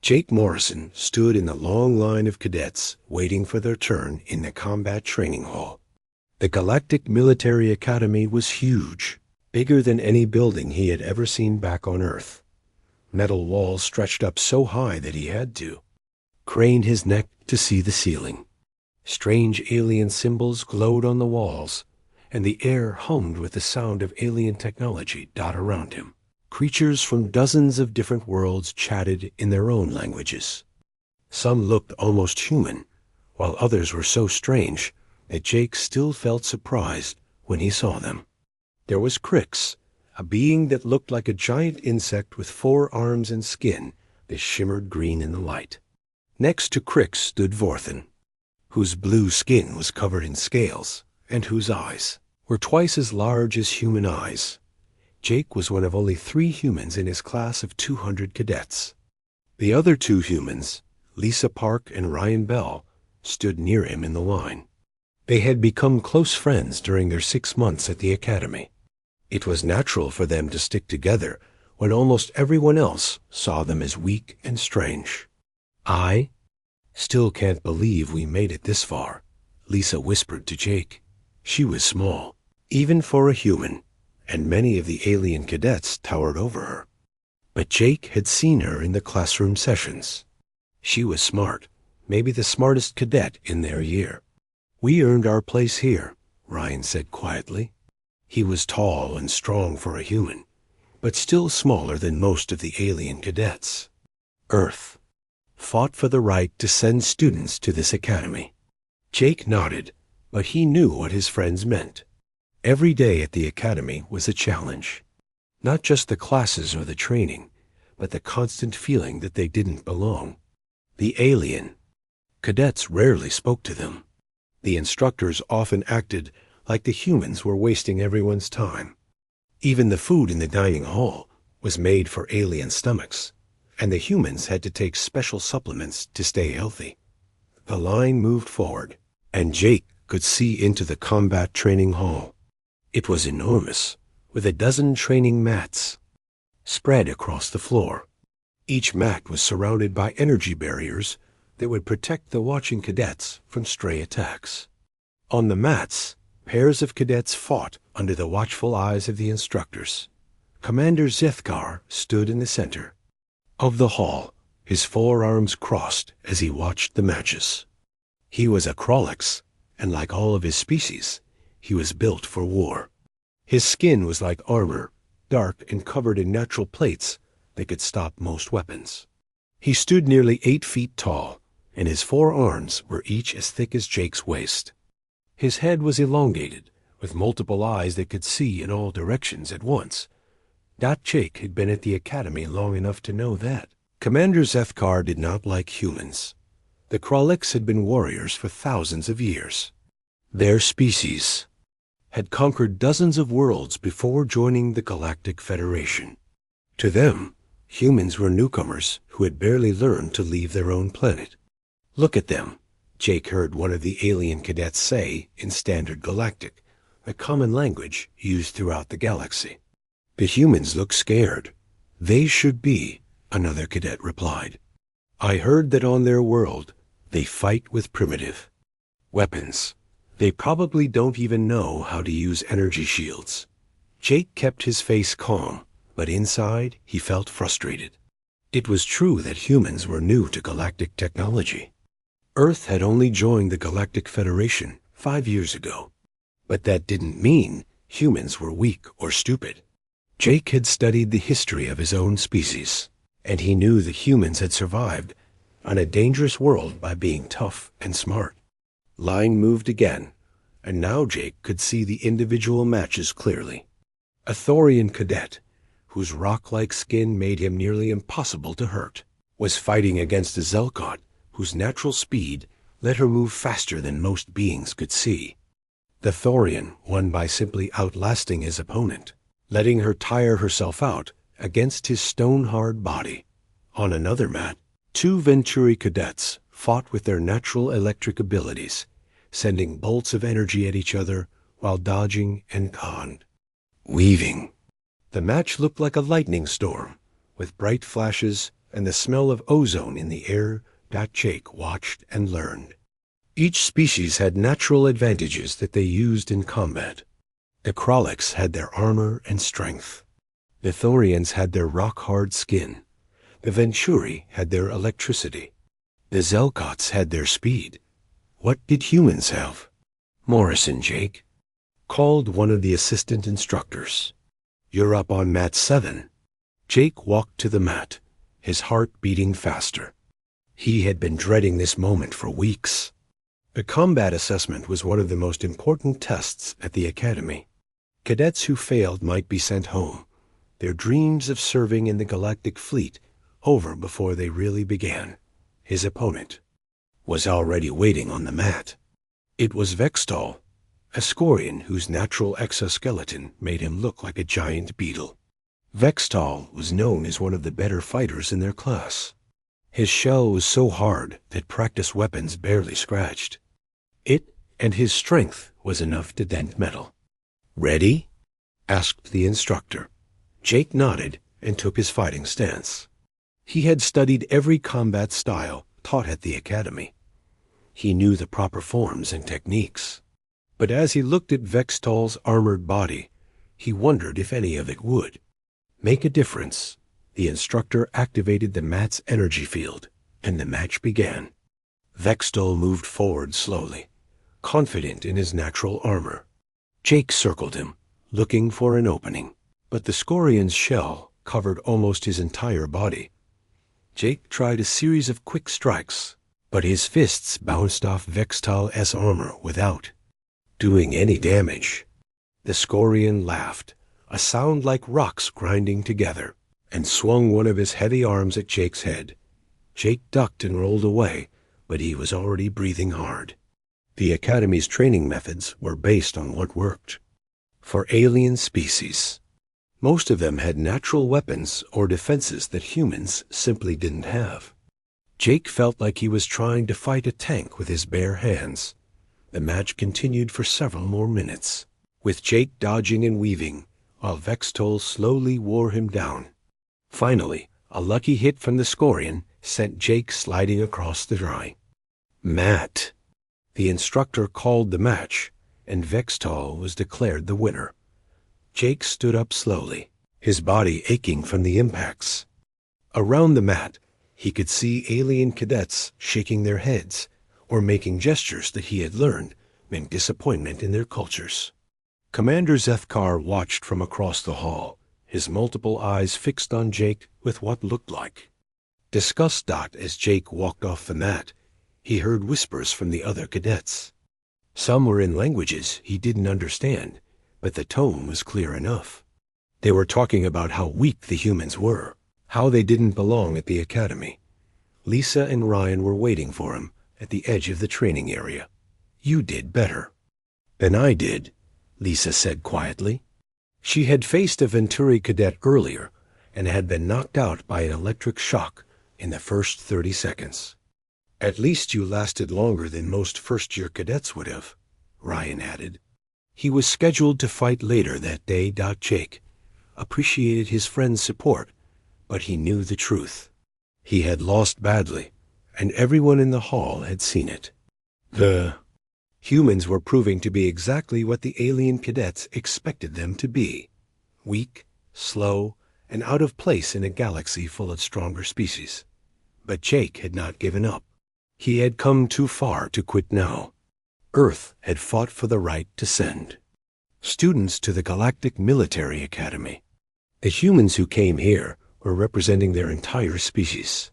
Jake Morrison stood in the long line of cadets waiting for their turn in the combat training hall. The Galactic Military Academy was huge, bigger than any building he had ever seen back on Earth. Metal walls stretched up so high that he had to crane his neck to see the ceiling. Strange alien symbols glowed on the walls, and the air hummed with the sound of alien technology dot around him. Creatures from dozens of different worlds chatted in their own languages. Some looked almost human, while others were so strange that Jake still felt surprised when he saw them. There was Crix, a being that looked like a giant insect with 4 arms and skin that shimmered green in the light. Next to Crix stood Vorthan, whose blue skin was covered in scales and whose eyes were twice as large as human eyes. Jake was one of only 3 humans in his class of 200 cadets. The other 2 humans, Lisa Park and Ryan Bell, stood near him in the line. They had become close friends during their 6 months at the academy. It was natural for them to stick together when almost everyone else saw them as weak and strange. "I still can't believe we made it this far," Lisa whispered to Jake. She was small, even for a human, and many of the alien cadets towered over her. But Jake had seen her in the classroom sessions. She was smart, maybe the smartest cadet in their year. "We earned our place here," Ryan said quietly. He was tall and strong for a human, but still smaller than most of the alien cadets. Earth fought for the right to send students to this academy. Jake nodded, but he knew what his friends meant. Every day at the academy was a challenge. Not just the classes or the training, but the constant feeling that they didn't belong. The alien cadets rarely spoke to them. The instructors often acted like the humans were wasting everyone's time. Even the food in the dining hall was made for alien stomachs, and the humans had to take special supplements to stay healthy. The line moved forward, and Jake could see into the combat training hall. It was enormous, with a dozen training mats spread across the floor. Each mat was surrounded by energy barriers that would protect the watching cadets from stray attacks. On the mats, pairs of cadets fought under the watchful eyes of the instructors. Commander Zethkar stood in the center of the hall, his 4 arms crossed as he watched the matches. He was a Krolix, and like all of his species, he was built for war. His skin was like armor, dark and covered in natural plates that could stop most weapons. He stood nearly 8 feet tall, and his 4 arms were each as thick as Jake's waist. His head was elongated, with multiple eyes that could see in all directions at once. Jake had been at the academy long enough to know that. Commander Zethkar did not like humans. The Krolix had been warriors for thousands of years. Their species had conquered dozens of worlds before joining the Galactic Federation. To them, humans were newcomers who had barely learned to leave their own planet. "Look at them," Jake heard one of the alien cadets say in Standard Galactic, a common language used throughout the galaxy. "The humans look scared." "They should be," another cadet replied. "I heard that on their world, they fight with primitive weapons. They probably don't even know how to use energy shields." Jake kept his face calm, but inside he felt frustrated. It was true that humans were new to galactic technology. Earth had only joined the Galactic Federation 5 years ago, but that didn't mean humans were weak or stupid. Jake had studied the history of his own species, and he knew that humans had survived on a dangerous world by being tough and smart. Line moved again, and now Jake could see the individual matches clearly. A Thorian cadet, whose rock-like skin made him nearly impossible to hurt, was fighting against a Zelkot whose natural speed let her move faster than most beings could see. The Thorian won by simply outlasting his opponent, letting her tire herself out against his stone-hard body. On another mat, 2 Venturi cadets fought with their natural electric abilities, sending bolts of energy at each other while dodging and weaving. The match looked like a lightning storm, with bright flashes, and the smell of ozone in the air. Jake watched and learned. Each species had natural advantages that they used in combat. The Kroleks had their armor and strength. The Thorians had their rock-hard skin. The Venturi had their electricity. The Zelkots had their speed. What did humans have? Morrison, Jake, called one of the assistant instructors. You're up on mat 7. Jake walked to the mat, his heart beating faster. He had been dreading this moment for weeks. The combat assessment was one of the most important tests at the academy. Cadets who failed might be sent home, their dreams of serving in the Galactic Fleet over before they really began. His opponent was already waiting on the mat. It was Vextol, a Scorian whose natural exoskeleton made him look like a giant beetle. Vextol was known as one of the better fighters in their class. His shell was so hard that practice weapons barely scratched. It and his strength was enough to dent metal. "Ready?" asked the instructor. Jake nodded and took his fighting stance. He had studied every combat style taught at the academy. He knew the proper forms and techniques. But as he looked at Vextol's armored body, he wondered if any of it would make a difference. The instructor activated the mat's energy field, and the match began. Vextol moved forward slowly, confident in his natural armor. Jake circled him, looking for an opening, but the Scorian's shell covered almost his entire body. Jake tried a series of quick strikes, but his fists bounced off Vextol's armor without doing any damage. The Scorian laughed, a sound like rocks grinding together, and swung one of his heavy arms at Jake's head. Jake ducked and rolled away, but he was already breathing hard. The Academy's training methods were based on what worked for alien species. Most of them had natural weapons or defenses that humans simply didn't have. Jake felt like he was trying to fight a tank with his bare hands. The match continued for several more minutes, with Jake dodging and weaving, while Vextol slowly wore him down. Finally, a lucky hit from the Scorian sent Jake sliding across the dry mat. The instructor called the match, and Vextol was declared the winner. Jake stood up slowly, his body aching from the impacts. Around the mat, he could see alien cadets shaking their heads or making gestures that he had learned meant disappointment in their cultures. Commander Zethkar watched from across the hall, his multiple eyes fixed on Jake with what looked like disgust. As Jake walked off the mat, he heard whispers from the other cadets. Some were in languages he didn't understand, but the tone was clear enough. They were talking about how weak the humans were, how they didn't belong at the academy. Lisa and Ryan were waiting for him at the edge of the training area. "You did better than I did," Lisa said quietly. She had faced a Venturi cadet earlier and had been knocked out by an electric shock in the first 30 seconds. "At least you lasted longer than most first-year cadets would have," Ryan added. He was scheduled to fight later that day. Jake appreciated his friend's support, but he knew the truth. He had lost badly, and everyone in the hall had seen it. The humans were proving to be exactly what the alien cadets expected them to be: weak, slow, and out of place in a galaxy full of stronger species. But Jake had not given up. He had come too far to quit now. Earth had fought for the right to send students to the Galactic Military Academy. The humans who came here were representing their entire species.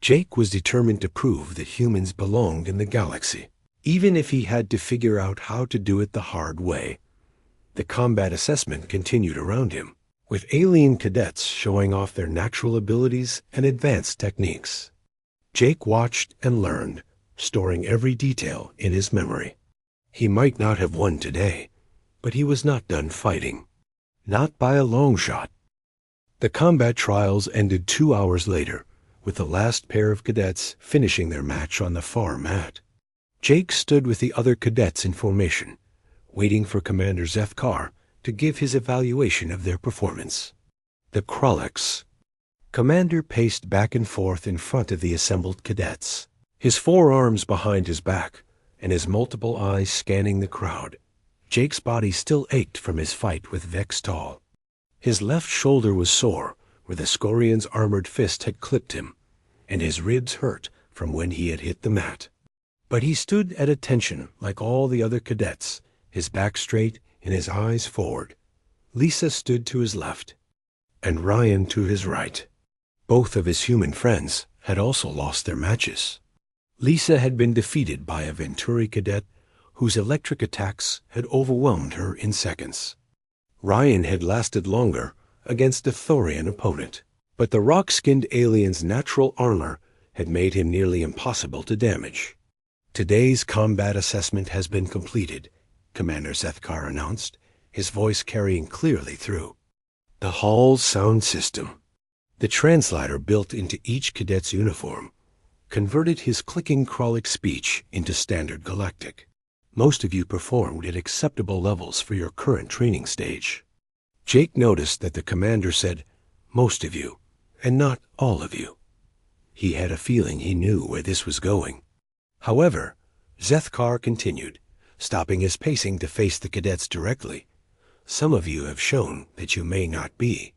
Jake was determined to prove that humans belonged in the galaxy, even if he had to figure out how to do it the hard way. The combat assessment continued around him, with alien cadets showing off their natural abilities and advanced techniques. Jake watched and learned, storing every detail in his memory. He might not have won today, but he was not done fighting. Not by a long shot. The combat trials ended 2 hours later, with the last pair of cadets finishing their match on the far mat. Jake stood with the other cadets in formation, waiting for Commander Zethkar to give his evaluation of their performance. The Kroleks Commander paced back and forth in front of the assembled cadets, his forearms behind his back and his multiple eyes scanning the crowd. Jake's body still ached from his fight with Vextall. His left shoulder was sore, where the Scorian's armored fist had clipped him, and his ribs hurt from when he had hit the mat. But he stood at attention like all the other cadets, his back straight and his eyes forward. Lisa stood to his left, and Ryan to his right. Both of his human friends had also lost their matches. Lisa had been defeated by a Venturi cadet whose electric attacks had overwhelmed her in seconds. Ryan had lasted longer against a Thorian opponent, but the rock-skinned alien's natural armor had made him nearly impossible to damage. "Today's combat assessment has been completed," Commander Zethkar announced, his voice carrying clearly through. The hall's sound system, the translator built into each cadet's uniform, converted his clicking Krolic speech into standard Galactic. Most of you performed at acceptable levels for your current training stage. Jake noticed that the commander said, "most of you," and not "all of you." He had a feeling he knew where this was going. However, Zethkar continued, stopping his pacing to face the cadets directly. "Some of you have shown that you may not be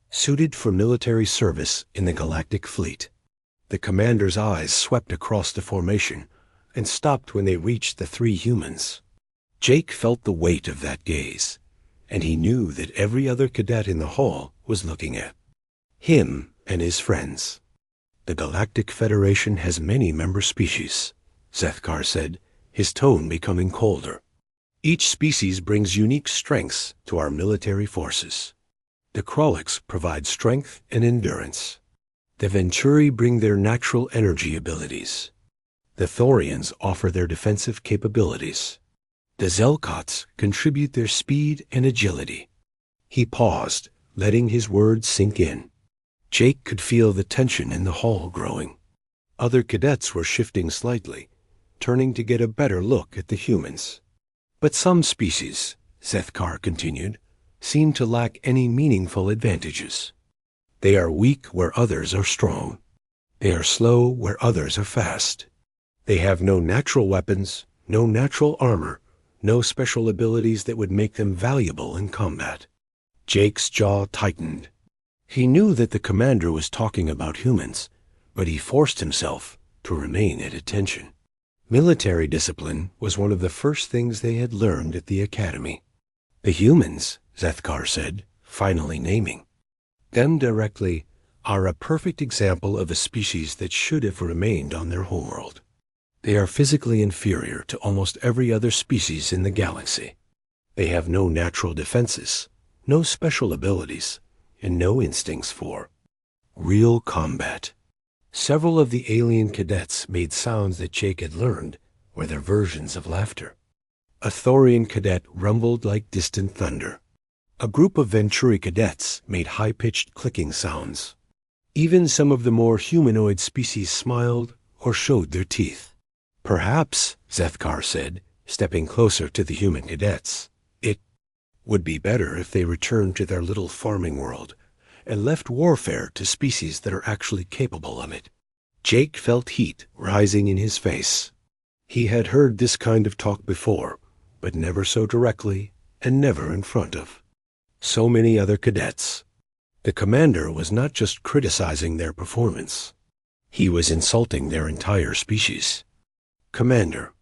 suited for military service in the Galactic Fleet." The commander's eyes swept across the formation and stopped when they reached the three humans. Jake felt the weight of that gaze, and he knew that every other cadet in the hall was looking at him and his friends. "The Galactic Federation has many member species," Zethkar said, his tone becoming colder. "Each species brings unique strengths to our military forces. The Krolics provide strength and endurance. The Venturi bring their natural energy abilities. The Thorians offer their defensive capabilities. The Zelkots contribute their speed and agility." He paused, letting his words sink in. Jake could feel the tension in the hall growing. Other cadets were shifting slightly, turning to get a better look at the humans. "But some species," Zethkar continued, "seem to lack any meaningful advantages. They are weak where others are strong. They are slow where others are fast. They have no natural weapons, no natural armor, no special abilities that would make them valuable in combat." Jake's jaw tightened. He knew that the commander was talking about humans, but he forced himself to remain at attention. Military discipline was one of the first things they had learned at the academy. "The humans," Zethkar said, finally naming them directly, "are a perfect example of a species that should have remained on their homeworld. They are physically inferior to almost every other species in the galaxy. They have no natural defenses, no special abilities, and no instincts for real combat." Several of the alien cadets made sounds that Jake had learned were their versions of laughter. A Thorian cadet rumbled like distant thunder. A group of Venturi cadets made high-pitched clicking sounds. Even some of the more humanoid species smiled or showed their teeth. "Perhaps," Zethkar said, stepping closer to the human cadets, "it would be better if they returned to their little farming world and left warfare to species that are actually capable of it." Jake felt heat rising in his face. He had heard this kind of talk before, but never so directly and never in front of so many other cadets. The commander was not just criticizing their performance. He was insulting their entire species. "Commander,"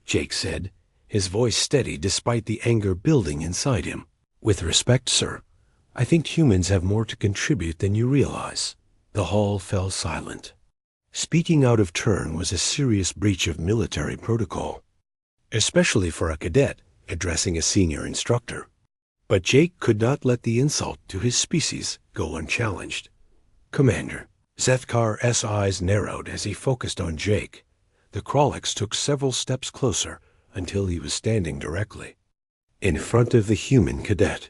Jake said, his voice steady despite the anger building inside him. "With respect, sir, I think humans have more to contribute than you realize." The hall fell silent. Speaking out of turn was a serious breach of military protocol, especially for a cadet addressing a senior instructor. But Jake could not let the insult to his species go unchallenged. "Commander." Zethkar's eyes narrowed as he focused on Jake. The Krolics took several steps closer until he was standing directly in front of the human cadet.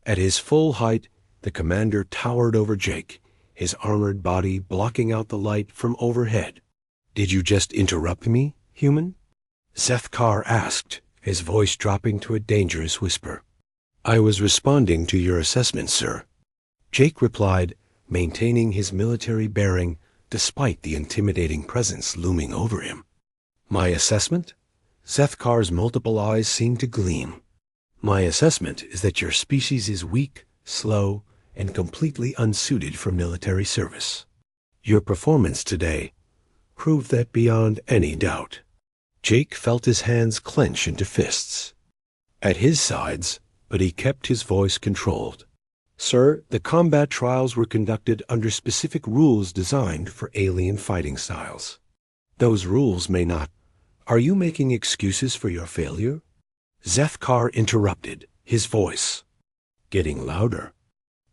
At his full height, the commander towered over Jake, his armored body blocking out the light from overhead. "Did you just interrupt me, human?" Zethkar asked, his voice dropping to a dangerous whisper. "I was responding to your assessment, sir." Jake replied, maintaining his military bearing despite the intimidating presence looming over him. My assessment? Zethkar's multiple eyes seemed to gleam. My assessment is that your species is weak, slow, and completely unsuited for military service. Your performance today proved that beyond any doubt. Jake felt his hands clench into fists. At his sides, but he kept his voice controlled. Sir, the combat trials were conducted under specific rules designed for alien fighting styles. Those rules may not. Are you making excuses for your failure? Zethkar interrupted, his voice getting louder.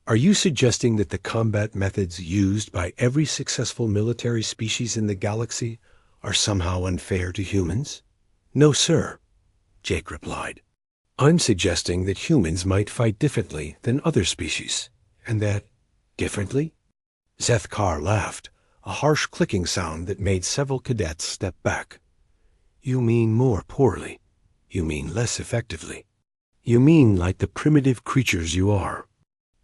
Are you suggesting that the combat methods used by every successful military species in the galaxy are somehow unfair to humans? No, sir, Jake replied. I'm suggesting that humans might fight differently than other species, and that, differently? Zethkar laughed, a harsh clicking sound that made several cadets step back. You mean more poorly. You mean less effectively. You mean like the primitive creatures you are.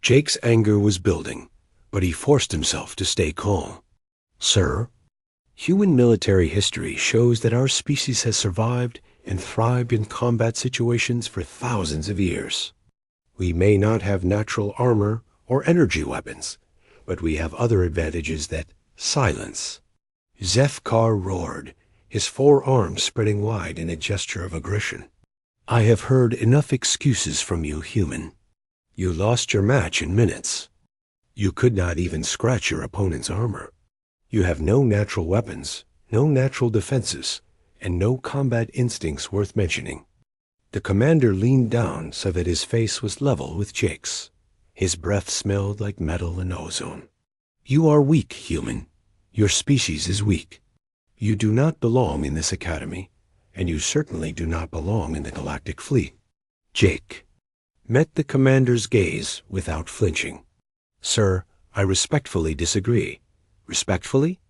Jake's anger was building, but he forced himself to stay calm. Sir, human military history shows that our species has survived and thrived in combat situations for thousands of years. We may not have natural armor or energy weapons, but we have other advantages that silence. Zethkar roared, his forearms spreading wide in a gesture of aggression. I have heard enough excuses from you, human. You lost your match in minutes. You could not even scratch your opponent's armor. You have no natural weapons, no natural defenses, and no combat instincts worth mentioning. The commander leaned down so that his face was level with Jake's. His breath smelled like metal and ozone. You are weak, human. Your species is weak. You do not belong in this academy, and you certainly do not belong in the Galactic Fleet. Jake met the commander's gaze without flinching. Sir, I respectfully disagree. Respectfully?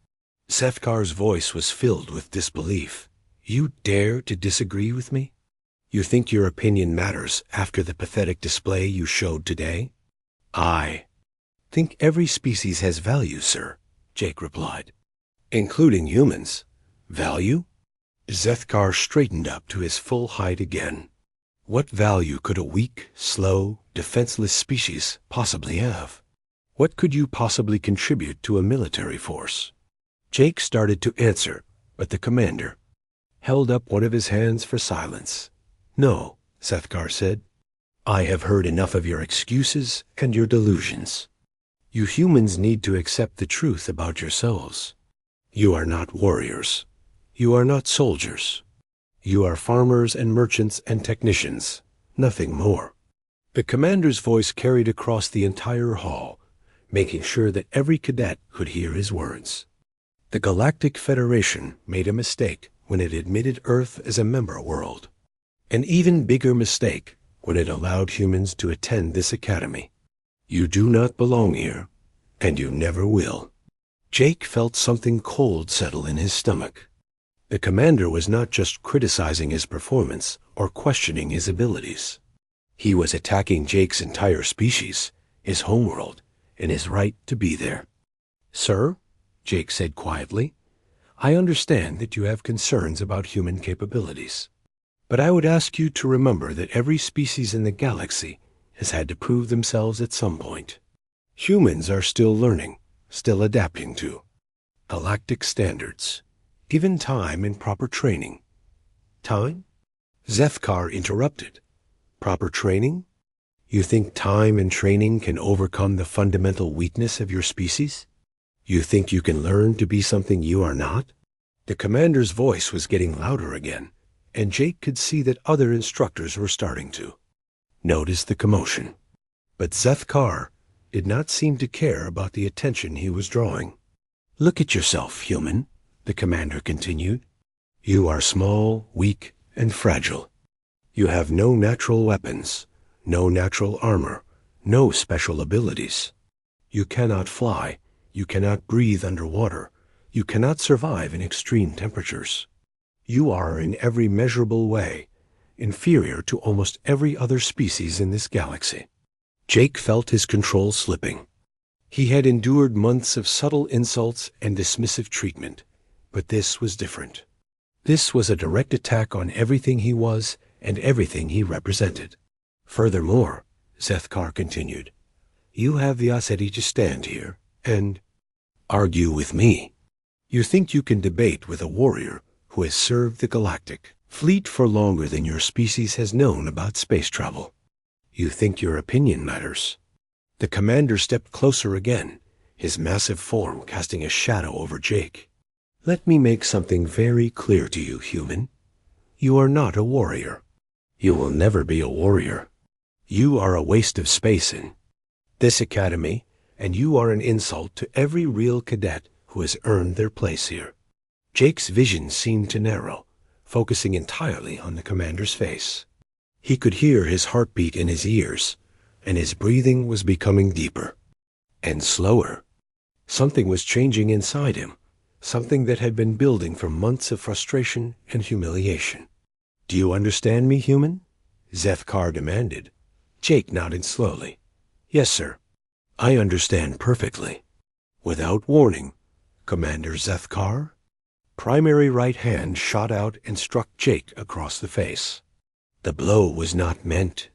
Zethkar's voice was filled with disbelief. You dare to disagree with me? You think your opinion matters after the pathetic display you showed today? I think every species has value, sir, Jake replied. Including humans. Value? Zethkar straightened up to his full height again. What value could a weak, slow, defenseless species possibly have? What could you possibly contribute to a military force? Jake started to answer, but the commander held up one of his hands for silence. No, Zethkar said. I have heard enough of your excuses and your delusions. You humans need to accept the truth about yourselves. You are not warriors. You are not soldiers. You are farmers and merchants and technicians, nothing more. The commander's voice carried across the entire hall, making sure that every cadet could hear his words. The Galactic Federation made a mistake when it admitted Earth as a member world. An even bigger mistake when it allowed humans to attend this academy. You do not belong here, and you never will. Jake felt something cold settle in his stomach. The commander was not just criticizing his performance or questioning his abilities. He was attacking Jake's entire species, his homeworld, and his right to be there. Sir, Jake said quietly, I understand that you have concerns about human capabilities, but I would ask you to remember that every species in the galaxy has had to prove themselves at some point. Humans are still learning, still adapting to galactic standards. Given time and proper training. Time? Zethkar interrupted. Proper training? You think time and training can overcome the fundamental weakness of your species? You think you can learn to be something you are not? The commander's voice was getting louder again, and Jake could see that other instructors were starting to notice the commotion. But Zethkar did not seem to care about the attention he was drawing. Look at yourself, human, the commander continued. You are small, weak, and fragile. You have no natural weapons, no natural armor, no special abilities. You cannot fly, you cannot breathe underwater, you cannot survive in extreme temperatures. You are in every measurable way inferior to almost every other species in this galaxy. Jake felt his control slipping. He had endured months of subtle insults and dismissive treatment, but this was different. This was a direct attack on everything he was and everything he represented. Furthermore, Zethkar continued, you have the audacity to stand here and argue with me. You think you can debate with a warrior who has served the Galactic Fleet for longer than your species has known about space travel. You think your opinion matters. The commander stepped closer again, his massive form casting a shadow over Jake. Let me make something very clear to you, human. You are not a warrior. You will never be a warrior. You are a waste of space in this academy, and you are an insult to every real cadet who has earned their place here. Jake's vision seemed to narrow, focusing entirely on the commander's face. He could hear his heartbeat in his ears, and his breathing was becoming deeper and slower. Something was changing inside him, something that had been building from months of frustration and humiliation. Do you understand me, human? Zethkar demanded. Jake nodded slowly. Yes, sir. I understand perfectly. Without warning, Commander Zethkar. Primary right hand shot out and struck Jake across the face. The blow was not meant.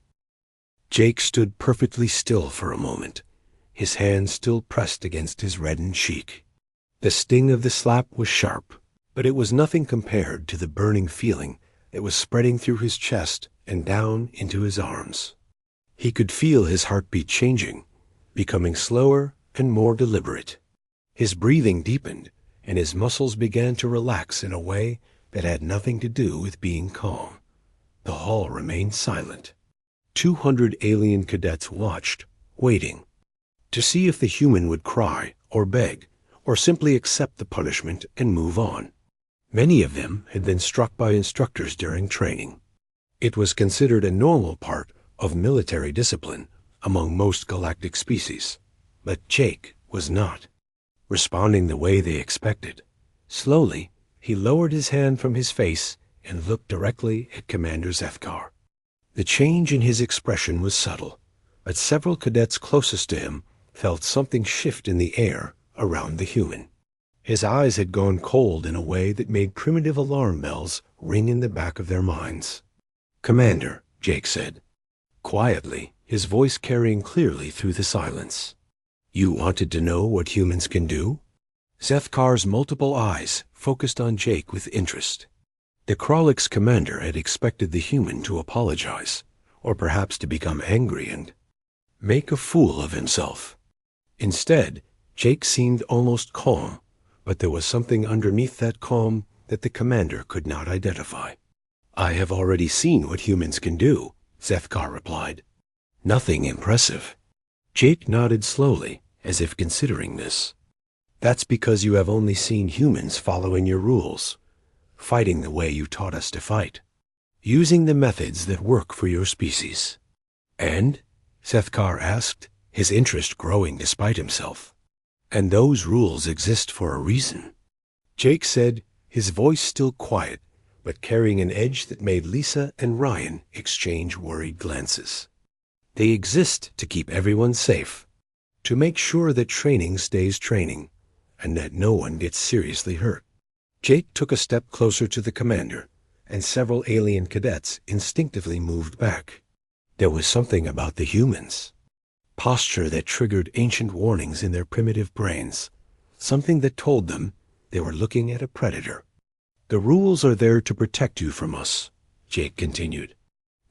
Jake stood perfectly still for a moment, his hand still pressed against his reddened cheek. The sting of the slap was sharp, but it was nothing compared to the burning feeling that was spreading through his chest and down into his arms. He could feel his heartbeat changing, becoming slower and more deliberate. His breathing deepened, and his muscles began to relax in a way that had nothing to do with being calm. The hall remained silent. 200 alien cadets watched, waiting, to see if the human would cry or beg or simply accept the punishment and move on. Many of them had been struck by instructors during training. It was considered a normal part of military discipline among most galactic species, but Jake was not, responding the way they expected. Slowly, he lowered his hand from his face and looked directly at Commander Zethkar. The change in his expression was subtle, but several cadets closest to him felt something shift in the air around the human. His eyes had gone cold in a way that made primitive alarm bells ring in the back of their minds. Commander, Jake said, quietly, his voice carrying clearly through the silence. You wanted to know what humans can do? Zethkar's multiple eyes focused on Jake with interest. The Krollik's commander had expected the human to apologize, or perhaps to become angry and make a fool of himself. Instead, Jake seemed almost calm, but there was something underneath that calm that the commander could not identify. I have already seen what humans can do, Zethkar replied. Nothing impressive. Jake nodded slowly, as if considering this. That's because you have only seen humans following your rules, fighting the way you taught us to fight, using the methods that work for your species. And? Zethkar asked, his interest growing despite himself. And those rules exist for a reason. Jake said, his voice still quiet, but carrying an edge that made Lisa and Ryan exchange worried glances. They exist to keep everyone safe, to make sure that training stays training, and that no one gets seriously hurt. Jake took a step closer to the commander, and several alien cadets instinctively moved back. There was something about the humans. Posture that triggered ancient warnings in their primitive brains, something that told them they were looking at a predator. The rules are there to protect you from us, Jake continued,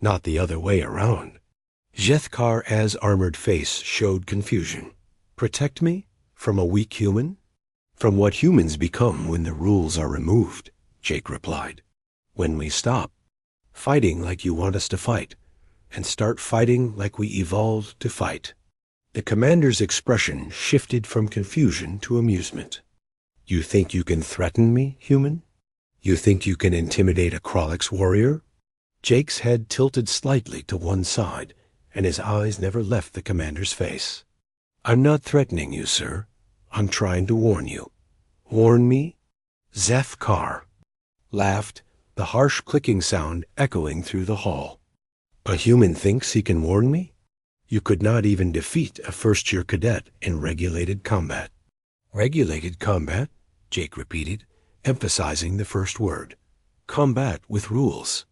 not the other way around. Zethkar's armored face showed confusion. Protect me? From a weak human? From what humans become when the rules are removed, Jake replied. When we stop fighting like you want us to fight, and start fighting like we evolved to fight. The commander's expression shifted from confusion to amusement. You think you can threaten me, human? You think you can intimidate a Krollik's warrior? Jake's head tilted slightly to one side, and his eyes never left the commander's face. I'm not threatening you, sir. I'm trying to warn you. Warn me? Zethkar laughed, the harsh clicking sound echoing through the hall. A human thinks he can warn me? You could not even defeat a first-year cadet in regulated combat. Regulated combat? Jake repeated, emphasizing the first word. Combat with rules.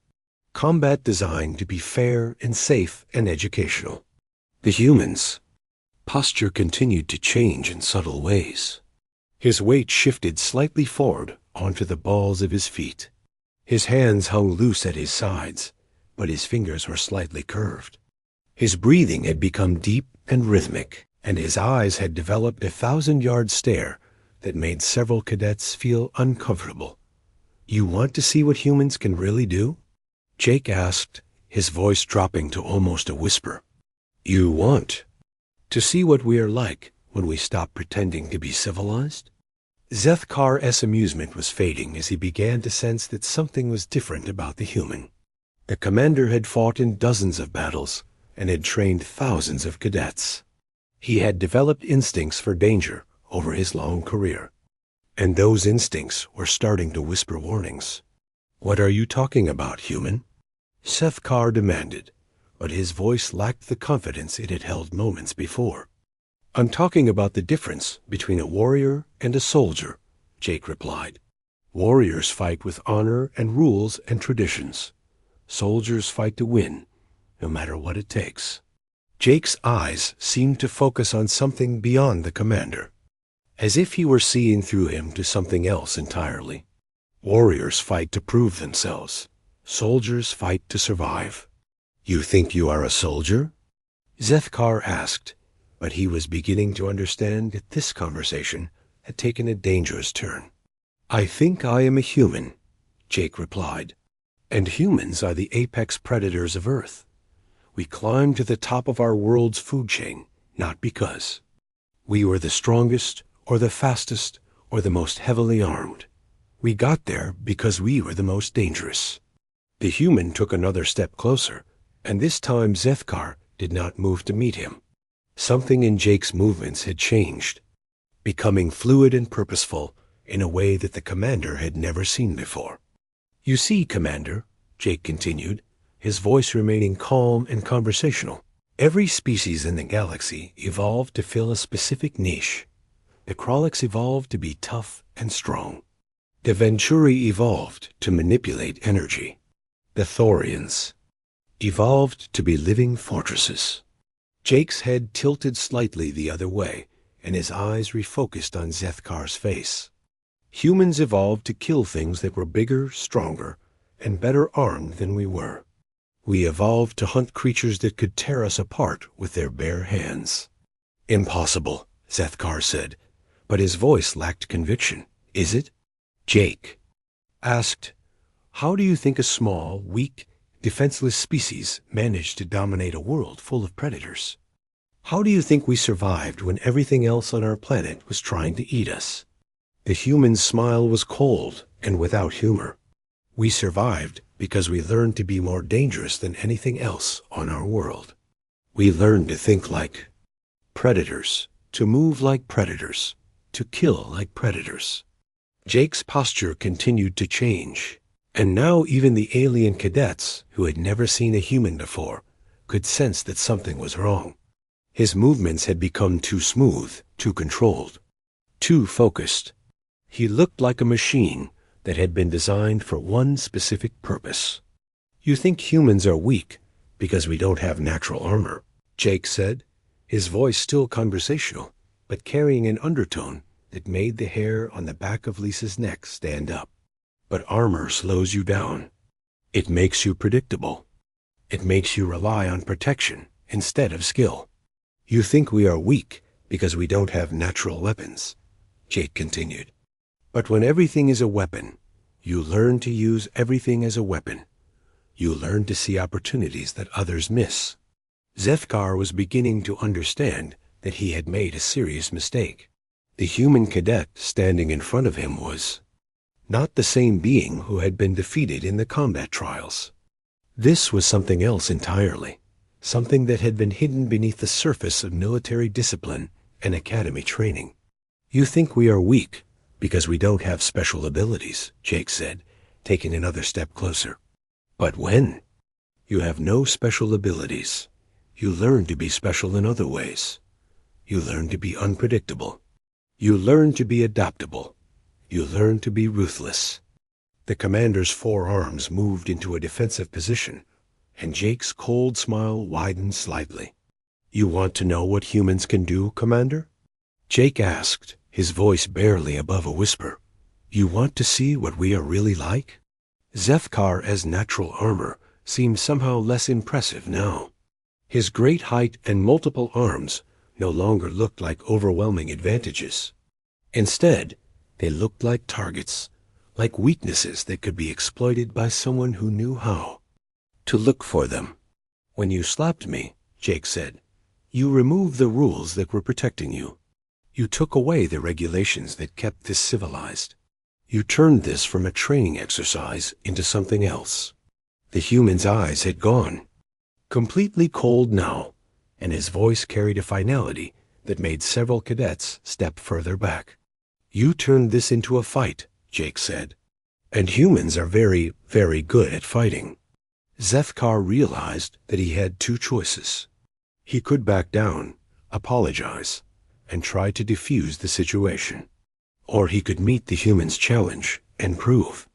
Combat designed to be fair and safe and educational. The humans' posture continued to change in subtle ways. His weight shifted slightly forward onto the balls of his feet. His hands hung loose at his sides, but his fingers were slightly curved. His breathing had become deep and rhythmic, and his eyes had developed a 1,000-yard stare that made several cadets feel uncomfortable. You want to see what humans can really do? Jake asked, his voice dropping to almost a whisper. You want to see what we are like when we stop pretending to be civilized? Zethkar's amusement was fading as he began to sense that something was different about the human. The commander had fought in dozens of battles and had trained thousands of cadets. He had developed instincts for danger over his long career, and those instincts were starting to whisper warnings. What are you talking about, human? Zethkar demanded, but his voice lacked the confidence it had held moments before. I'm talking about the difference between a warrior and a soldier, Jake replied. Warriors fight with honor and rules and traditions. Soldiers fight to win, no matter what it takes. Jake's eyes seemed to focus on something beyond the commander, as if he were seeing through him to something else entirely. Warriors fight to prove themselves. Soldiers fight to survive. You think you are a soldier? Zethkar asked, but he was beginning to understand that this conversation had taken a dangerous turn. I think I am a human, Jake replied. And humans are the apex predators of Earth. We climbed to the top of our world's food chain, not because we were the strongest or the fastest or the most heavily armed. We got there because we were the most dangerous. The human took another step closer, and this time Zethkar did not move to meet him. Something in Jake's movements had changed, becoming fluid and purposeful in a way that the commander had never seen before. You see, Commander, Jake continued, his voice remaining calm and conversational, every species in the galaxy evolved to fill a specific niche. The Krolix evolved to be tough and strong. The Venturi evolved to manipulate energy. The Thorians evolved to be living fortresses. Jake's head tilted slightly the other way, and his eyes refocused on Zethkar's face. Humans evolved to kill things that were bigger, stronger, and better armed than we were. We evolved to hunt creatures that could tear us apart with their bare hands. Impossible, Zethkar said, but his voice lacked conviction. Is it? Jake asked, how do you think a small, weak, defenseless species managed to dominate a world full of predators? How do you think we survived when everything else on our planet was trying to eat us? The human's smile was cold and without humor. We survived because we learned to be more dangerous than anything else on our world. We learned to think like predators, to move like predators, to kill like predators. Jake's posture continued to change, and now even the alien cadets, who had never seen a human before, could sense that something was wrong. His movements had become too smooth, too controlled, too focused. He looked like a machine that had been designed for one specific purpose. You think humans are weak because we don't have natural armor, Jake said, his voice still conversational, but carrying an undertone that made the hair on the back of Lisa's neck stand up. But armor slows you down. It makes you predictable. It makes you rely on protection instead of skill. You think we are weak because we don't have natural weapons, Jake continued. But when everything is a weapon, you learn to use everything as a weapon. You learn to see opportunities that others miss. Zethkar was beginning to understand that he had made a serious mistake. The human cadet standing in front of him was not the same being who had been defeated in the combat trials. This was something else entirely, something that had been hidden beneath the surface of military discipline and academy training. You think we are weak because we don't have special abilities, Jake said, taking another step closer. But when? You have no special abilities. You learn to be special in other ways. You learn to be unpredictable. You learn to be adaptable. You learn to be ruthless. The commander's forearms moved into a defensive position, and Jake's cold smile widened slightly. You want to know what humans can do, Commander? Jake asked, his voice barely above a whisper. You want to see what we are really like? Zethkar as natural armor seemed somehow less impressive now. His great height and multiple arms no longer looked like overwhelming advantages. Instead, they looked like targets, like weaknesses that could be exploited by someone who knew how to look for them. When you slapped me, Jake said, you removed the rules that were protecting you. You took away the regulations that kept this civilized. You turned this from a training exercise into something else. The human's eyes had gone, completely cold now, and his voice carried a finality that made several cadets step further back. You turned this into a fight, Jake said. And humans are very, very good at fighting. Zethkar realized that he had two choices. He could back down, apologize, and try to defuse the situation. Or he could meet the human's challenge and prove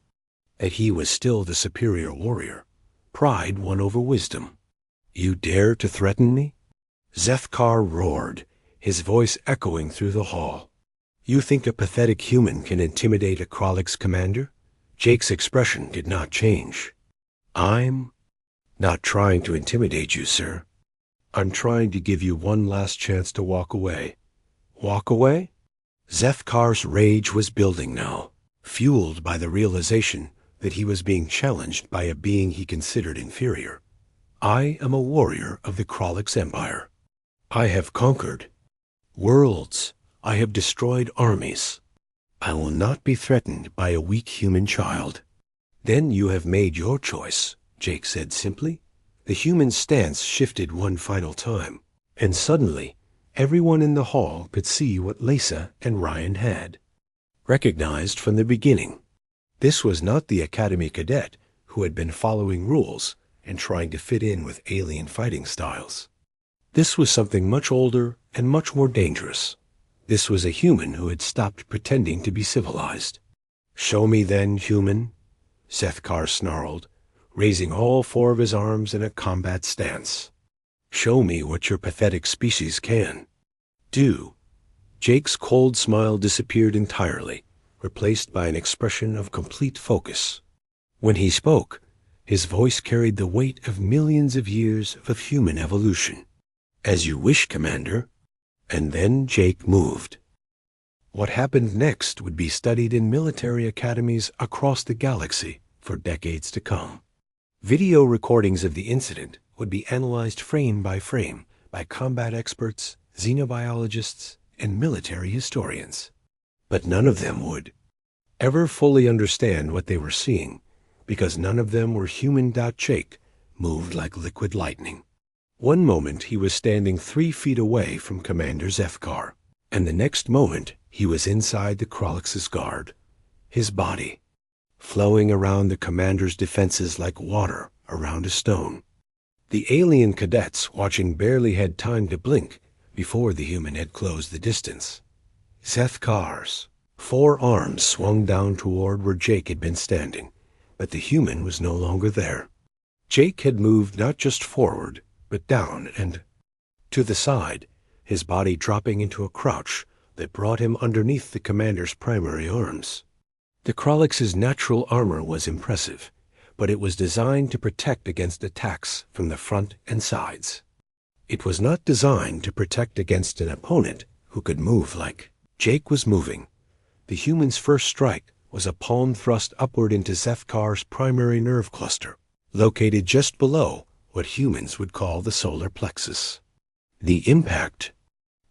that he was still the superior warrior. Pride won over wisdom. You dare to threaten me? Zethkar roared, his voice echoing through the hall. You think a pathetic human can intimidate a Krolix commander? Jake's expression did not change. I'm not trying to intimidate you, sir. I'm trying to give you one last chance to walk away. Walk away? Zethkar's rage was building now, fueled by the realization that he was being challenged by a being he considered inferior. I am a warrior of the Krolix Empire. I have conquered worlds. I have destroyed armies. I will not be threatened by a weak human child. Then you have made your choice, Jake said simply. The human's stance shifted one final time, and suddenly everyone in the hall could see what Lisa and Ryan had recognized from the beginning. This was not the Academy cadet who had been following rules and trying to fit in with alien fighting styles. This was something much older and much more dangerous. This was a human who had stopped pretending to be civilized. Show me then, human, Zethkar snarled, raising all four of his arms in a combat stance. Show me what your pathetic species can do. Jake's cold smile disappeared entirely, replaced by an expression of complete focus. When he spoke, his voice carried the weight of millions of years of human evolution. As you wish, Commander. And then Jake moved. What happened next would be studied in military academies across the galaxy for decades to come. Video recordings of the incident would be analyzed frame by frame by combat experts, xenobiologists, and military historians. But none of them would ever fully understand what they were seeing, because none of them were human. Jake moved like liquid lightning. One moment he was standing 3 feet away from Commander Zethkar, and the next moment he was inside the Krolix's guard, his body flowing around the commander's defenses like water around a stone. The alien cadets watching barely had time to blink before the human had closed the distance. Zethkar's 4 arms swung down toward where Jake had been standing, but the human was no longer there. Jake had moved not just forward, but down and to the side, his body dropping into a crouch that brought him underneath the commander's primary arms. The Krolix's natural armor was impressive, but it was designed to protect against attacks from the front and sides. It was not designed to protect against an opponent who could move like Jake was moving. The human's first strike was a palm thrust upward into Zethkar's primary nerve cluster, located just below what humans would call the solar plexus. The impact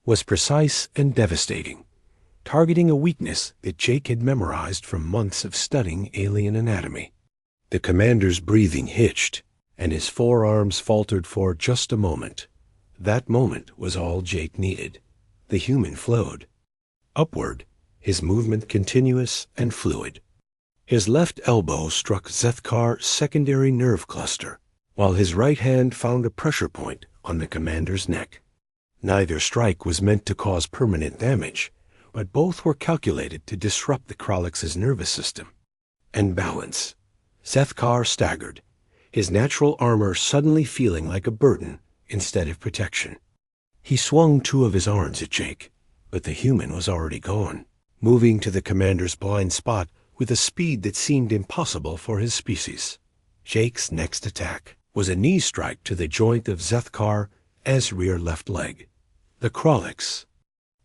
was precise and devastating, targeting a weakness that Jake had memorized from months of studying alien anatomy. The commander's breathing hitched, and his forearms faltered for just a moment. That moment was all Jake needed. The human flowed upward, his movement continuous and fluid. His left elbow struck Zethkar's secondary nerve cluster, while his right hand found a pressure point on the commander's neck. Neither strike was meant to cause permanent damage, but both were calculated to disrupt the Krolix's nervous system. And balance. Zethkar staggered, his natural armor suddenly feeling like a burden instead of protection. He swung two of his arms at Jake, but the human was already gone, moving to the commander's blind spot with a speed that seemed impossible for his species. Jake's next attack was a knee strike to the joint of Zethkar's rear left leg. The Krolix.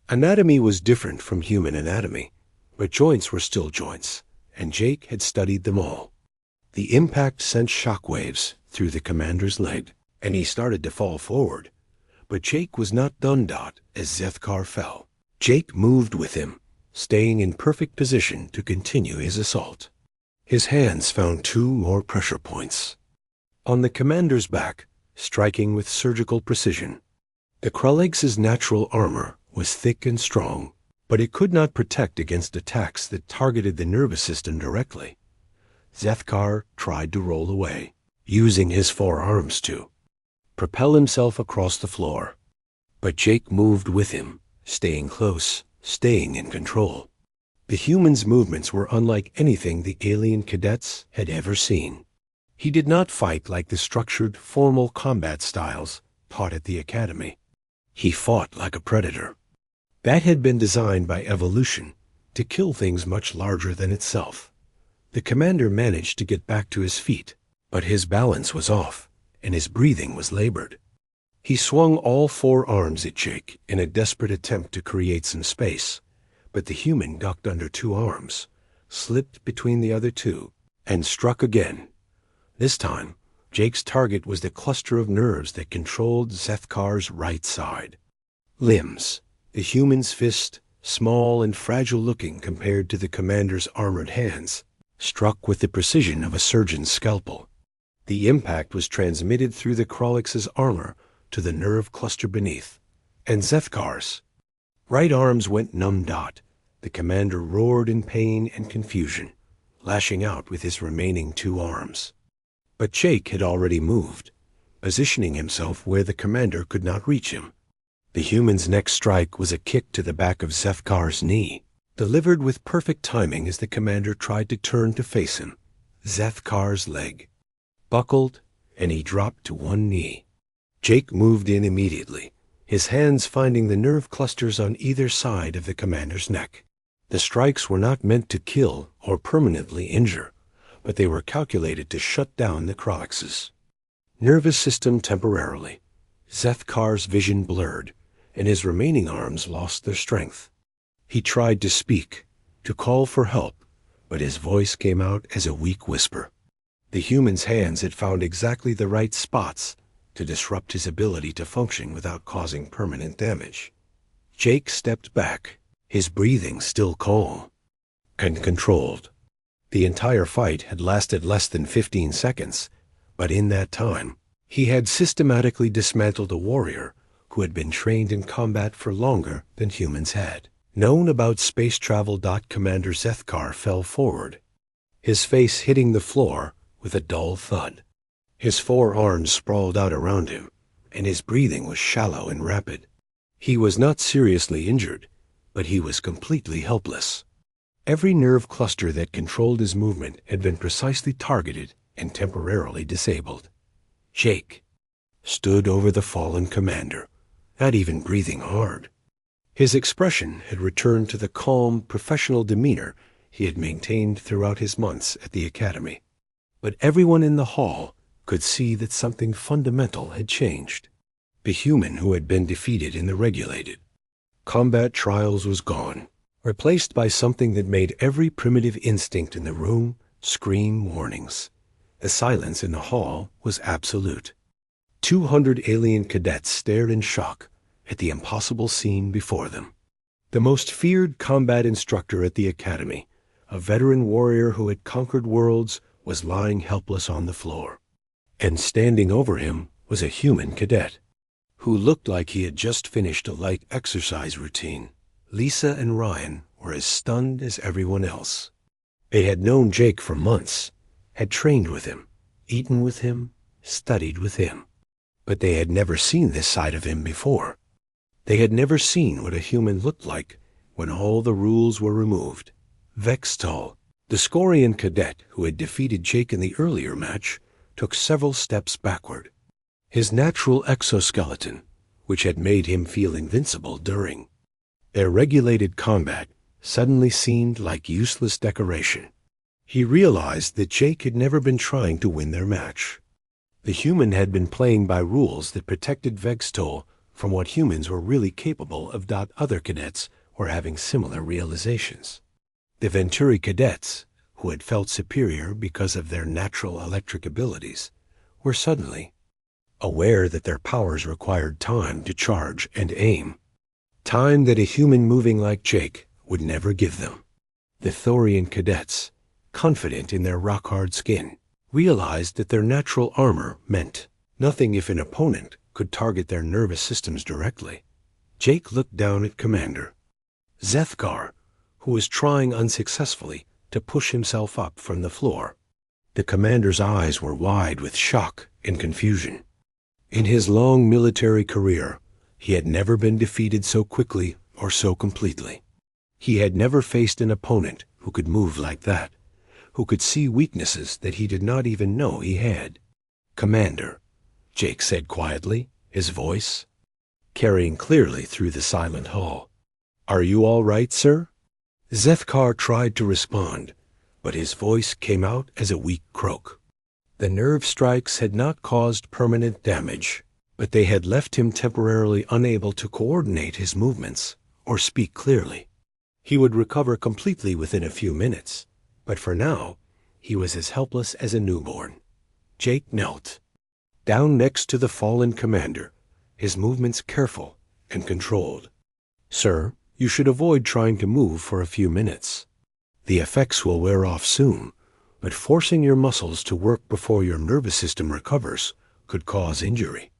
Anatomy was different from human anatomy, but joints were still joints, and Jake had studied them all. The impact sent shockwaves through the commander's leg, and he started to fall forward. But Jake was not done as Zethkar fell. Jake moved with him, staying in perfect position to continue his assault. His hands found two more pressure points. On the commander's back, striking with surgical precision. The Krolix's natural armor was thick and strong, but it could not protect against attacks that targeted the nervous system directly. Zethkar tried to roll away, using his forearms to propel himself across the floor. But Jake moved with him, staying close, staying in control. The human's movements were unlike anything the alien cadets had ever seen. He did not fight like the structured, formal combat styles taught at the academy. He fought like a predator. That had been designed by evolution to kill things much larger than itself. The commander managed to get back to his feet, but his balance was off, and his breathing was labored. He swung all four arms at Jake in a desperate attempt to create some space, but the human ducked under two arms, slipped between the other two, and struck again. This time, Jake's target was the cluster of nerves that controlled Zethkar's right side. Limbs. The human's fist, small and fragile-looking compared to the commander's armored hands, struck with the precision of a surgeon's scalpel. The impact was transmitted through the Krolix's armor to the nerve cluster beneath, and Zethkar's right arms went numb. The commander roared in pain and confusion, lashing out with his remaining two arms. But Jake had already moved, positioning himself where the commander could not reach him. The human's next strike was a kick to the back of Zethkar's knee, delivered with perfect timing as the commander tried to turn to face him. Zethkar's leg buckled, and he dropped to one knee. Jake moved in immediately, his hands finding the nerve clusters on either side of the commander's neck. The strikes were not meant to kill or permanently injure, but they were calculated to shut down the Krolix's nervous system temporarily. Zethkar's vision blurred, and his remaining arms lost their strength. He tried to speak, to call for help, but his voice came out as a weak whisper. The human's hands had found exactly the right spots to disrupt his ability to function without causing permanent damage. Jake stepped back, his breathing still calm and controlled. The entire fight had lasted less than 15 seconds, but in that time, he had systematically dismantled a warrior who had been trained in combat for longer than humans had. Known about space travel. Commander Zethkar fell forward, his face hitting the floor with a dull thud. His four arms sprawled out around him, and his breathing was shallow and rapid. He was not seriously injured, but he was completely helpless. Every nerve cluster that controlled his movement had been precisely targeted and temporarily disabled. Jake stood over the fallen commander, not even breathing hard. His expression had returned to the calm, professional demeanor he had maintained throughout his months at the academy. But everyone in the hall could see that something fundamental had changed. The human who had been defeated in the regulated combat trials was gone, replaced by something that made every primitive instinct in the room scream warnings. The silence in the hall was absolute. 200 alien cadets stared in shock at the impossible scene before them. The most feared combat instructor at the academy, a veteran warrior who had conquered worlds, was lying helpless on the floor. And standing over him was a human cadet, who looked like he had just finished a light exercise routine. Lisa and Ryan were as stunned as everyone else. They had known Jake for months, had trained with him, eaten with him, studied with him. But they had never seen this side of him before. They had never seen what a human looked like when all the rules were removed. Vextol, the Scorian cadet who had defeated Jake in the earlier match, took several steps backward. His natural exoskeleton, which had made him feel invincible during their regulated combat, suddenly seemed like useless decoration. He realized that Jake had never been trying to win their match. The human had been playing by rules that protected Vextol from what humans were really capable of. Other cadets were having similar realizations. The Venturi cadets, who had felt superior because of their natural electric abilities, were suddenly aware that their powers required time to charge and aim. Time that a human moving like Jake would never give them. The Thorian cadets, confident in their rock-hard skin, realized that their natural armor meant nothing if an opponent could target their nervous systems directly. Jake looked down at Commander Zethkar, who was trying unsuccessfully to push himself up from the floor. The commander's eyes were wide with shock and confusion. In his long military career, he had never been defeated so quickly or so completely. He had never faced an opponent who could move like that, who could see weaknesses that he did not even know he had. "Commander," Jake said quietly, his voice carrying clearly through the silent hall. "Are you all right, sir?" Zethkar tried to respond, but his voice came out as a weak croak. The nerve strikes had not caused permanent damage, but they had left him temporarily unable to coordinate his movements or speak clearly. He would recover completely within a few minutes, but for now, he was as helpless as a newborn. Jake knelt down next to the fallen commander, his movements careful and controlled. "Sir, you should avoid trying to move for a few minutes. The effects will wear off soon, but forcing your muscles to work before your nervous system recovers could cause injury."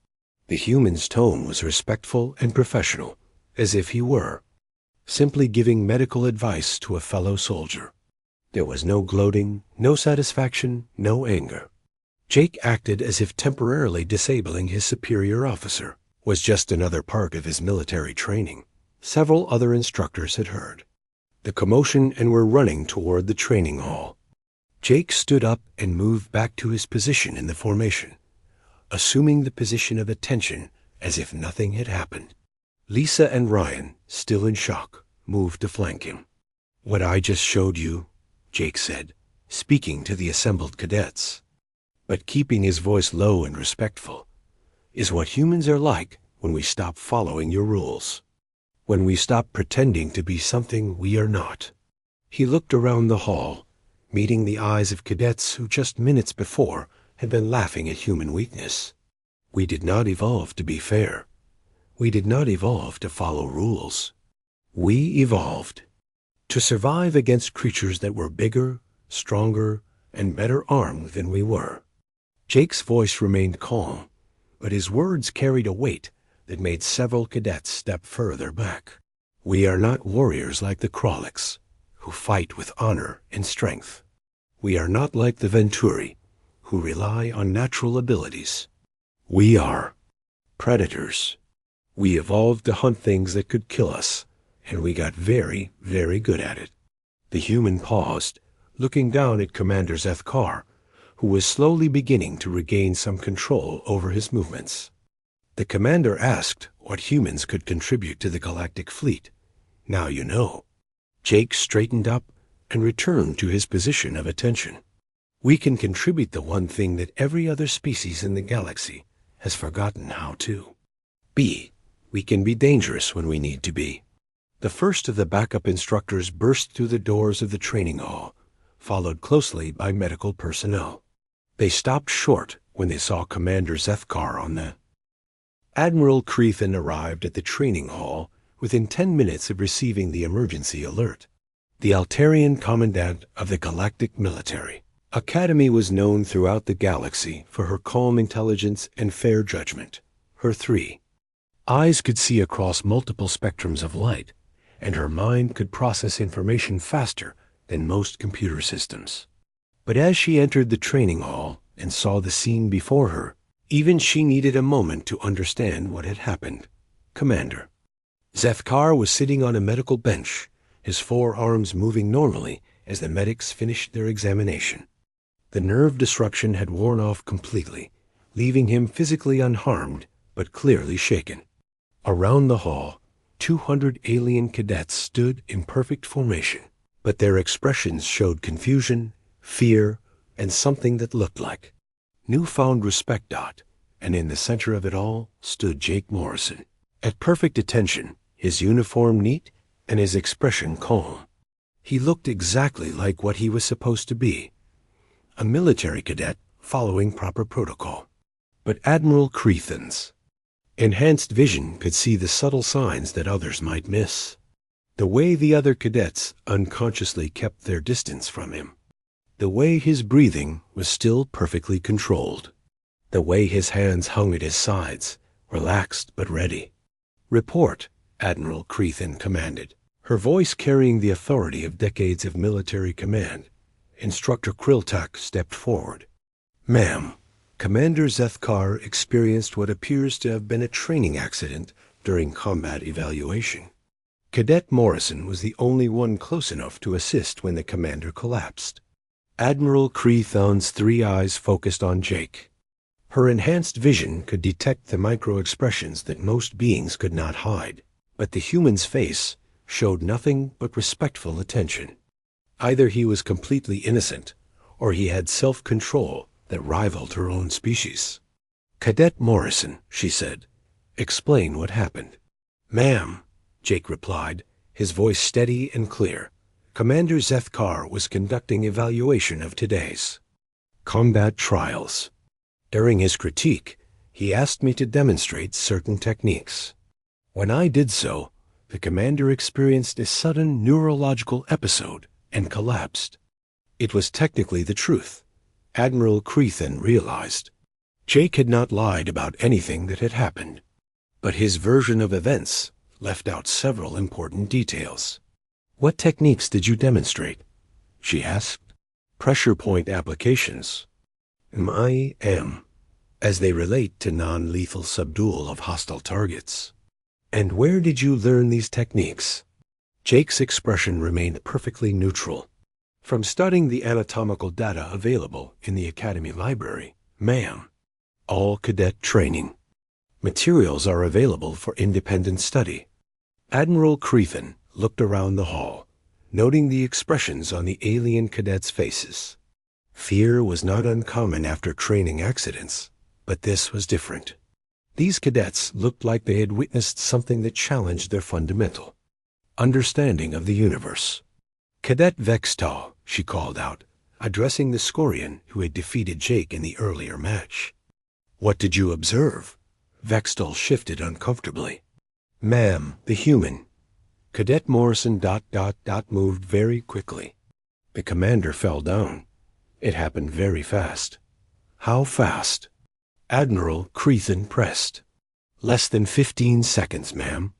The human's tone was respectful and professional, as if he were simply giving medical advice to a fellow soldier. There was no gloating, no satisfaction, no anger. Jake acted as if temporarily disabling his superior officer was just another part of his military training. Several other instructors had heard the commotion and were running toward the training hall. Jake stood up and moved back to his position in the formation, assuming the position of attention as if nothing had happened. Lisa and Ryan, still in shock, moved to flank him. "What I just showed you," Jake said, speaking to the assembled cadets, but keeping his voice low and respectful, "is what humans are like when we stop following your rules. When we stop pretending to be something we are not." He looked around the hall, meeting the eyes of cadets who just minutes before had been laughing at human weakness. "We did not evolve to be fair. We did not evolve to follow rules. We evolved to survive against creatures that were bigger, stronger, and better armed than we were." Jake's voice remained calm, but his words carried a weight that made several cadets step further back. "We are not warriors like the Krolix, who fight with honor and strength. We are not like the Venturi, who rely on natural abilities. We are predators. We evolved to hunt things that could kill us, and we got very, very good at it." The human paused, looking down at Commander Zethkar, who was slowly beginning to regain some control over his movements. The commander asked what humans could contribute to the galactic fleet. "Now you know." Jake straightened up and returned to his position of attention. "We can contribute the one thing that every other species in the galaxy has forgotten how to be. We can be dangerous when we need to be." The first of the backup instructors burst through the doors of the training hall, followed closely by medical personnel. They stopped short when they saw Commander Zethkar on the Admiral Creethan arrived at the training hall within 10 minutes of receiving the emergency alert. The Altarian Commandant of the Galactic Military Academy was known throughout the galaxy for her calm intelligence and fair judgment. Her three eyes could see across multiple spectrums of light, and her mind could process information faster than most computer systems. But as she entered the training hall and saw the scene before her, Even she needed a moment to understand what had happened. Commander. Zethkar was sitting on a medical bench, his forearms moving normally as the medics finished their examination. The nerve disruption had worn off completely, leaving him physically unharmed but clearly shaken. Around the hall, 200 alien cadets stood in perfect formation, but their expressions showed confusion, fear, and something that looked like newfound respect. And in the center of it all stood Jake Morrison, at perfect attention, his uniform neat and his expression calm. He looked exactly like what he was supposed to be, a military cadet following proper protocol. But Admiral Creethan's enhanced vision could see the subtle signs that others might miss. The way the other cadets unconsciously kept their distance from him. The way his breathing was still perfectly controlled. The way his hands hung at his sides, relaxed but ready. "Report," Admiral Creethan commanded, her voice carrying the authority of decades of military command. Instructor Kriltak stepped forward. "Ma'am, Commander Zethkar experienced what appears to have been a training accident during combat evaluation. Cadet Morrison was the only one close enough to assist when the commander collapsed." Admiral Creethan's 3 eyes focused on Jake. Her enhanced vision could detect the micro-expressions that most beings could not hide, but the human's face showed nothing but respectful attention. Either he was completely innocent, or he had self-control that rivaled her own species. "Cadet Morrison," she said, "explain what happened." "Ma'am," Jake replied, his voice steady and clear, "Commander Zethkar was conducting evaluation of today's combat trials. During his critique, he asked me to demonstrate certain techniques. When I did so, the commander experienced a sudden neurological episode and collapsed. It was technically the truth, Admiral Creethan realized. Jake had not lied about anything that had happened, but his version of events left out several important details. "What techniques did you demonstrate?" she asked. "Pressure point applications, as they relate to non-lethal subdual of hostile targets." "And where did you learn these techniques?" Jake's expression remained perfectly neutral. "From studying the anatomical data available in the Academy Library, ma'am. All cadet training. Materials are available for independent study." Admiral Creethan looked around the hall, noting the expressions on the alien cadets' faces. Fear was not uncommon after training accidents, but this was different. These cadets looked like they had witnessed something that challenged their fundamental understanding of the universe. "Cadet Vextal," she called out, addressing the Scorian who had defeated Jake in the earlier match. "What did you observe?" Vextal shifted uncomfortably. "Ma'am, the human." Cadet Morrison ... moved very quickly. The commander fell down. It happened very fast. "How fast?" Admiral Creethan pressed. "Less than 15 seconds, ma'am,"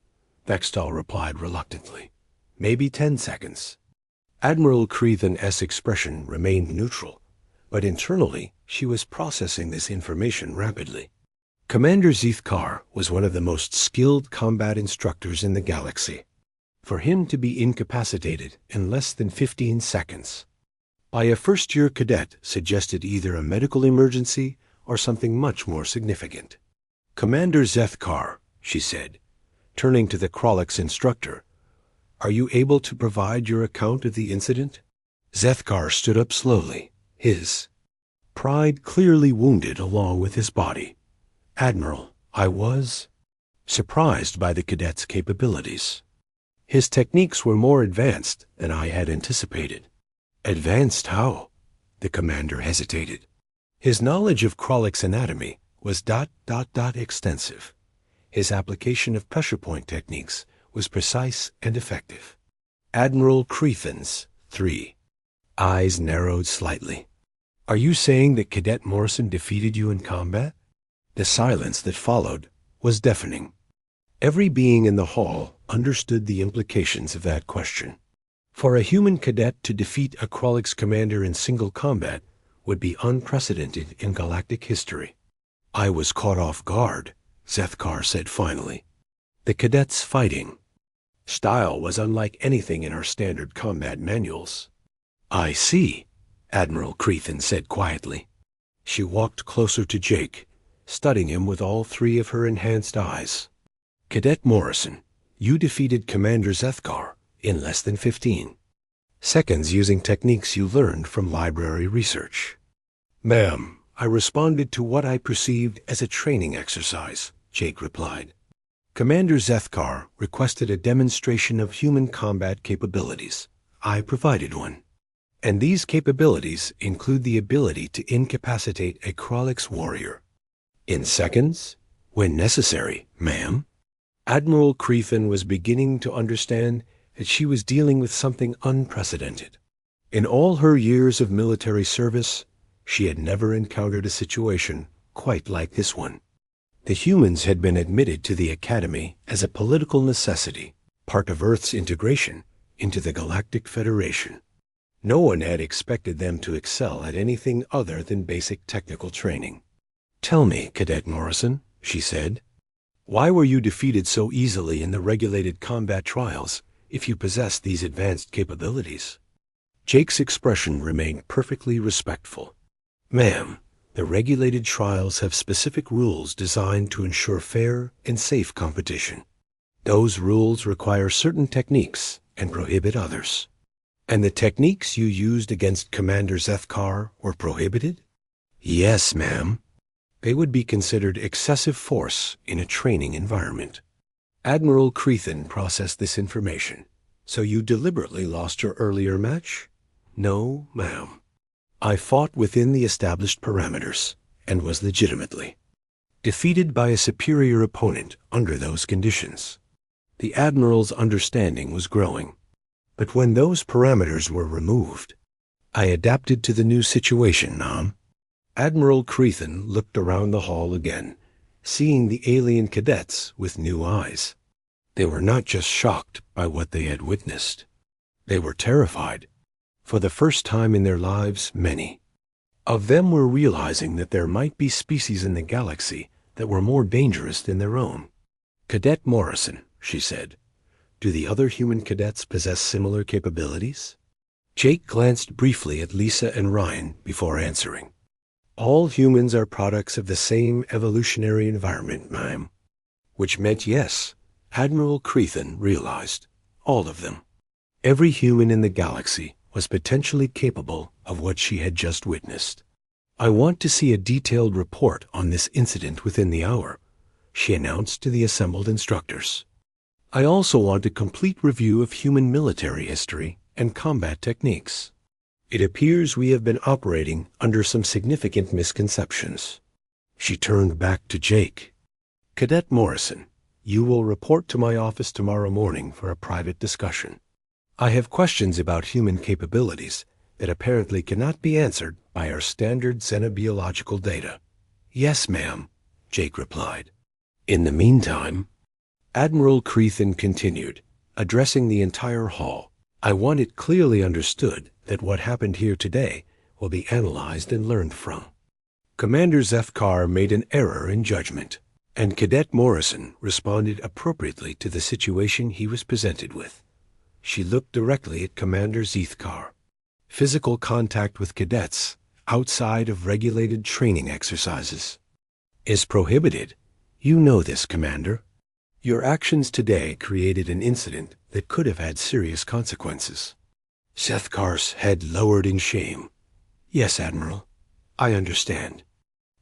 Vextal replied reluctantly. "Maybe 10 seconds. Admiral Creethan's expression remained neutral, but internally she was processing this information rapidly. Commander Zethkar was one of the most skilled combat instructors in the galaxy. For him to be incapacitated in less than 15 seconds by a first-year cadet suggested either a medical emergency or something much more significant. "Commander Zethkar," she said, turning to the Krolek's instructor, "are you able to provide your account of the incident?" Zethkar stood up slowly, his pride clearly wounded along with his body. "Admiral, I was surprised by the cadet's capabilities. His techniques were more advanced than I had anticipated." "Advanced how?" The commander hesitated. "His knowledge of Krolek's anatomy was ... extensive. His application of pressure point techniques was precise and effective." Admiral Creethan's 3 eyes narrowed slightly. "Are you saying that Cadet Morrison defeated you in combat?" The silence that followed was deafening. Every being in the hall understood the implications of that question. For a human cadet to defeat a Krolek's commander in single combat would be unprecedented in galactic history. I was caught off guard, Zethkar said finally. The cadets fighting style was unlike anything in our standard combat manuals. I see, Admiral Creathen said quietly. She walked closer to Jake, studying him with all three of her enhanced eyes. Cadet Morrison, you defeated Commander Zethkar in less than 15 seconds using techniques you learned from library research. Ma'am, I responded to what I perceived as a training exercise, Jake replied. Commander Zethkar requested a demonstration of human combat capabilities. I provided one. And these capabilities include the ability to incapacitate a Krolix warrior. In seconds? When necessary, ma'am. Admiral Creathen was beginning to understand that she was dealing with something unprecedented. In all her years of military service, she had never encountered a situation quite like this one. The humans had been admitted to the Academy as a political necessity, part of Earth's integration into the Galactic Federation. No one had expected them to excel at anything other than basic technical training. Tell me, Cadet Morrison, she said, why were you defeated so easily in the regulated combat trials if you possessed these advanced capabilities? Jake's expression remained perfectly respectful. Ma'am, the regulated trials have specific rules designed to ensure fair and safe competition. Those rules require certain techniques and prohibit others. And the techniques you used against Commander Zethkar were prohibited? Yes, ma'am. They would be considered excessive force in a training environment. Admiral Creathen processed this information. So you deliberately lost your earlier match? No, ma'am. I fought within the established parameters and was legitimately defeated by a superior opponent under those conditions. The Admiral's understanding was growing. But when those parameters were removed, I adapted to the new situation, ma'am. Admiral Creathen looked around the hall again, seeing the alien cadets with new eyes. They were not just shocked by what they had witnessed. They were terrified. For the first time in their lives, many of them were realizing that there might be species in the galaxy that were more dangerous than their own. Cadet Morrison, she said, do the other human cadets possess similar capabilities? Jake glanced briefly at Lisa and Ryan before answering. All humans are products of the same evolutionary environment, ma'am. Which meant yes, Admiral Creathen realized, all of them. Every human in the galaxy was potentially capable of what she had just witnessed. I want to see a detailed report on this incident within the hour, she announced to the assembled instructors. I also want a complete review of human military history and combat techniques. It appears we have been operating under some significant misconceptions. She turned back to Jake. Cadet Morrison, you will report to my office tomorrow morning for a private discussion. I have questions about human capabilities that apparently cannot be answered by our standard xenobiological data. Yes, ma'am, Jake replied. In the meantime, Admiral Creathen continued, addressing the entire hall. I want it clearly understood that what happened here today will be analyzed and learned from. Commander Zethkar made an error in judgment, and Cadet Morrison responded appropriately to the situation he was presented with. She looked directly at Commander Zethkar. Physical contact with cadets outside of regulated training exercises is prohibited. You know this, Commander. Your actions today created an incident that could have had serious consequences. Zethkar's head lowered in shame. Yes, Admiral, I understand.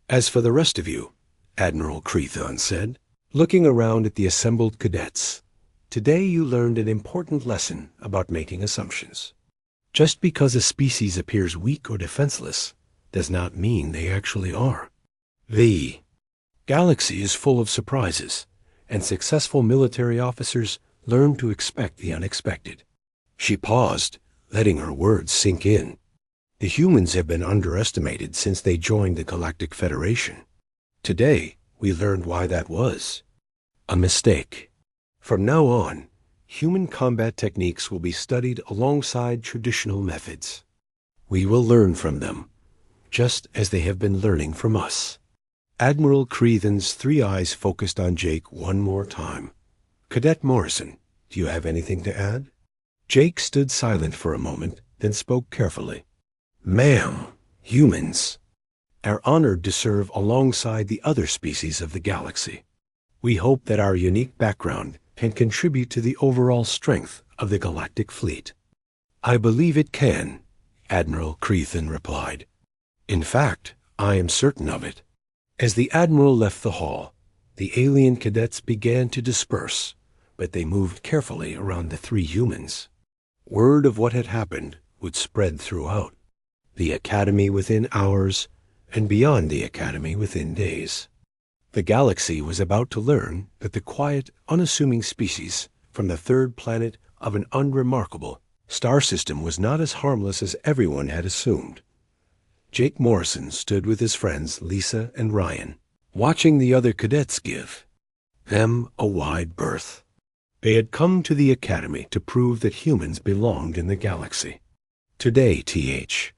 As for the rest of you, Admiral Creathen said, looking around at the assembled cadets, today you learned an important lesson about making assumptions. Just because a species appears weak or defenseless does not mean they actually are. The galaxy is full of surprises, and successful military officers learn to expect the unexpected. She paused, letting her words sink in. The humans have been underestimated since they joined the Galactic Federation. Today, we learned why that was. A mistake. From now on, human combat techniques will be studied alongside traditional methods. We will learn from them, just as they have been learning from us. Admiral Creathen's three eyes focused on Jake one more time. Cadet Morrison, do you have anything to add? Jake stood silent for a moment, then spoke carefully. Ma'am, humans are honored to serve alongside the other species of the galaxy. We hope that our unique background can contribute to the overall strength of the galactic fleet. I believe it can, Admiral Creathen replied. In fact, I am certain of it. As the Admiral left the hall, the alien cadets began to disperse, but they moved carefully around the three humans. Word of what had happened would spread throughout the Academy within hours, and beyond the Academy within days. The galaxy was about to learn that the quiet, unassuming species from the third planet of an unremarkable star system was not as harmless as everyone had assumed. Jake Morrison stood with his friends Lisa and Ryan, watching the other cadets give them a wide berth. They had come to the Academy to prove that humans belonged in the galaxy. Today, TH,